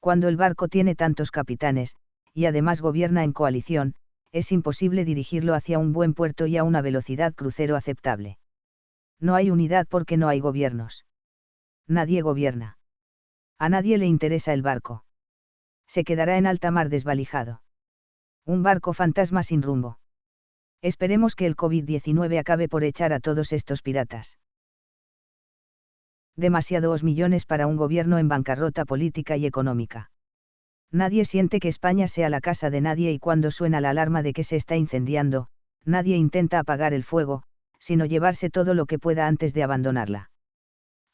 Cuando el barco tiene tantos capitanes, y además gobierna en coalición, es imposible dirigirlo hacia un buen puerto y a una velocidad crucero aceptable. No hay unidad porque no hay gobiernos. Nadie gobierna. A nadie le interesa el barco. Se quedará en alta mar desvalijado. Un barco fantasma sin rumbo. Esperemos que el COVID-19 acabe por echar a todos estos piratas. Demasiados millones para un gobierno en bancarrota política y económica. Nadie siente que España sea la casa de nadie y cuando suena la alarma de que se está incendiando, nadie intenta apagar el fuego, sino llevarse todo lo que pueda antes de abandonarla.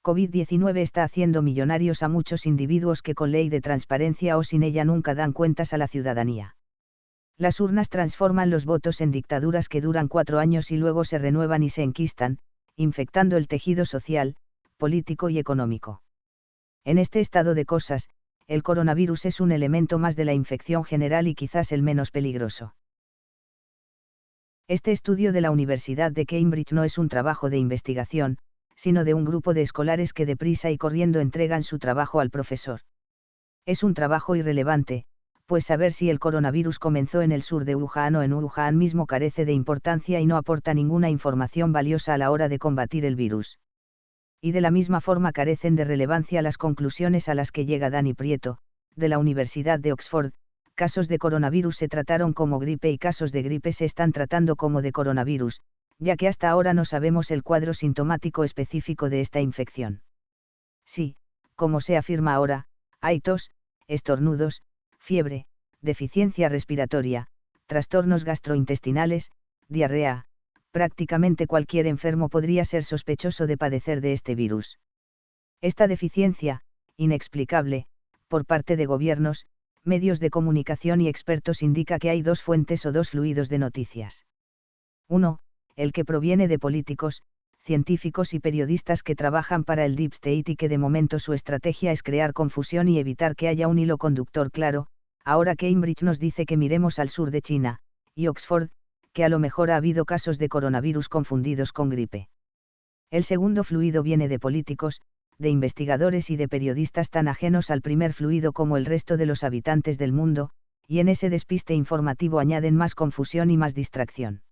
COVID-19 está haciendo millonarios a muchos individuos que con ley de transparencia o sin ella nunca dan cuentas a la ciudadanía. Las urnas transforman los votos en dictaduras que duran 4 años y luego se renuevan y se enquistan, infectando el tejido social, político y económico. En este estado de cosas, el coronavirus es un elemento más de la infección general y quizás el menos peligroso. Este estudio de la Universidad de Cambridge no es un trabajo de investigación, sino de un grupo de escolares que deprisa y corriendo entregan su trabajo al profesor. Es un trabajo irrelevante, pues saber si el coronavirus comenzó en el sur de Wuhan o en Wuhan mismo carece de importancia y no aporta ninguna información valiosa a la hora de combatir el virus. Y de la misma forma carecen de relevancia las conclusiones a las que llega Dani Prieto, de la Universidad de Oxford: casos de coronavirus se trataron como gripe y casos de gripe se están tratando como de coronavirus, ya que hasta ahora no sabemos el cuadro sintomático específico de esta infección. Sí, como se afirma ahora, hay tos, estornudos, fiebre, deficiencia respiratoria, trastornos gastrointestinales, diarrea. Prácticamente cualquier enfermo podría ser sospechoso de padecer de este virus. Esta deficiencia, inexplicable, por parte de gobiernos, medios de comunicación y expertos indica que hay dos fuentes o dos fluidos de noticias. 1. El que proviene de políticos, científicos y periodistas que trabajan para el Deep State y que de momento su estrategia es crear confusión y evitar que haya un hilo conductor claro. Ahora Cambridge nos dice que miremos al sur de China, y Oxford, que a lo mejor ha habido casos de coronavirus confundidos con gripe. El segundo fluido viene de políticos, de investigadores y de periodistas tan ajenos al primer fluido como el resto de los habitantes del mundo, y en ese despiste informativo añaden más confusión y más distracción.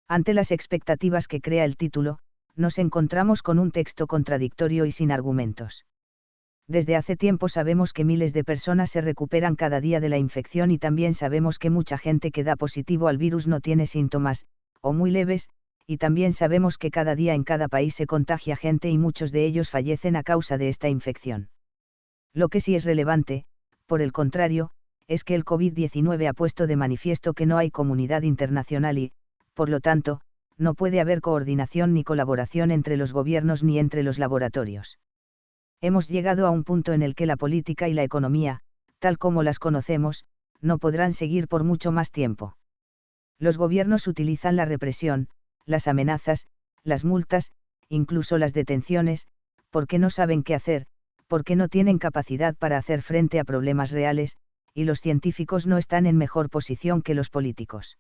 Ante las expectativas que crea el título, nos encontramos con un texto contradictorio y sin argumentos. Desde hace tiempo sabemos que miles de personas se recuperan cada día de la infección y también sabemos que mucha gente que da positivo al virus no tiene síntomas, o muy leves, y también sabemos que cada día en cada país se contagia gente y muchos de ellos fallecen a causa de esta infección. Lo que sí es relevante, por el contrario, es que el COVID-19 ha puesto de manifiesto que no hay comunidad internacional y, por lo tanto, no puede haber coordinación ni colaboración entre los gobiernos ni entre los laboratorios. Hemos llegado a un punto en el que la política y la economía, tal como las conocemos, no podrán seguir por mucho más tiempo. Los gobiernos utilizan la represión, las amenazas, las multas, incluso las detenciones, porque no saben qué hacer, porque no tienen capacidad para hacer frente a problemas reales, y los científicos no están en mejor posición que los políticos.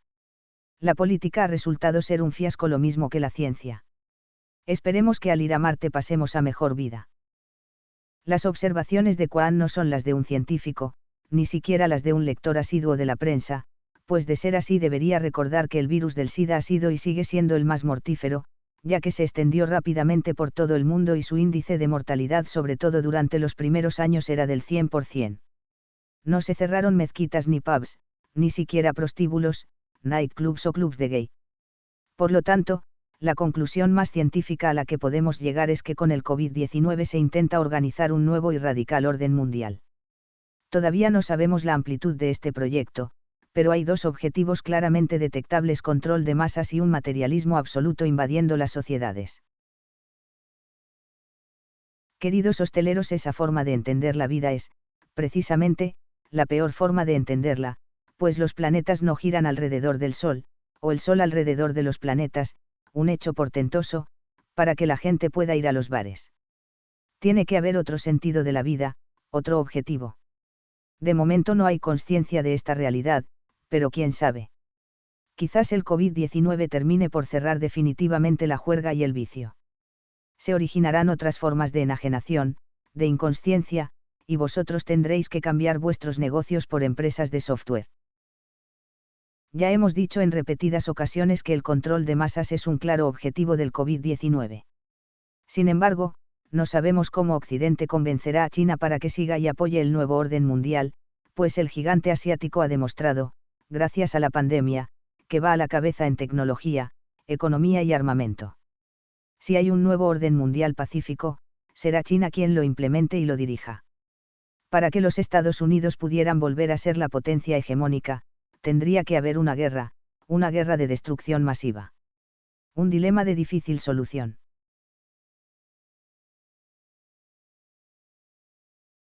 La política ha resultado ser un fiasco lo mismo que la ciencia. Esperemos que al ir a Marte pasemos a mejor vida. Las observaciones de Quan no son las de un científico, ni siquiera las de un lector asiduo de la prensa, pues de ser así debería recordar que el virus del SIDA ha sido y sigue siendo el más mortífero, ya que se extendió rápidamente por todo el mundo y su índice de mortalidad sobre todo durante los primeros años era del 100%. No se cerraron mezquitas ni pubs, ni siquiera prostíbulos, nightclubs o clubs de gay. Por lo tanto, la conclusión más científica a la que podemos llegar es que con el COVID-19 se intenta organizar un nuevo y radical orden mundial. Todavía no sabemos la amplitud de este proyecto, pero hay dos objetivos claramente detectables: control de masas y un materialismo absoluto invadiendo las sociedades. Queridos hosteleros, esa forma de entender la vida es, precisamente, la peor forma de entenderla, pues los planetas no giran alrededor del Sol, o el Sol alrededor de los planetas, un hecho portentoso, para que la gente pueda ir a los bares. Tiene que haber otro sentido de la vida, otro objetivo. De momento no hay conciencia de esta realidad, pero quién sabe. Quizás el COVID-19 termine por cerrar definitivamente la juerga y el vicio. Se originarán otras formas de enajenación, de inconsciencia, y vosotros tendréis que cambiar vuestros negocios por empresas de software. Ya hemos dicho en repetidas ocasiones que el control de masas es un claro objetivo del COVID-19. Sin embargo, no sabemos cómo Occidente convencerá a China para que siga y apoye el nuevo orden mundial, pues el gigante asiático ha demostrado, gracias a la pandemia, que va a la cabeza en tecnología, economía y armamento. Si hay un nuevo orden mundial pacífico, será China quien lo implemente y lo dirija. Para que los Estados Unidos pudieran volver a ser la potencia hegemónica, tendría que haber una guerra de destrucción masiva. Un dilema de difícil solución.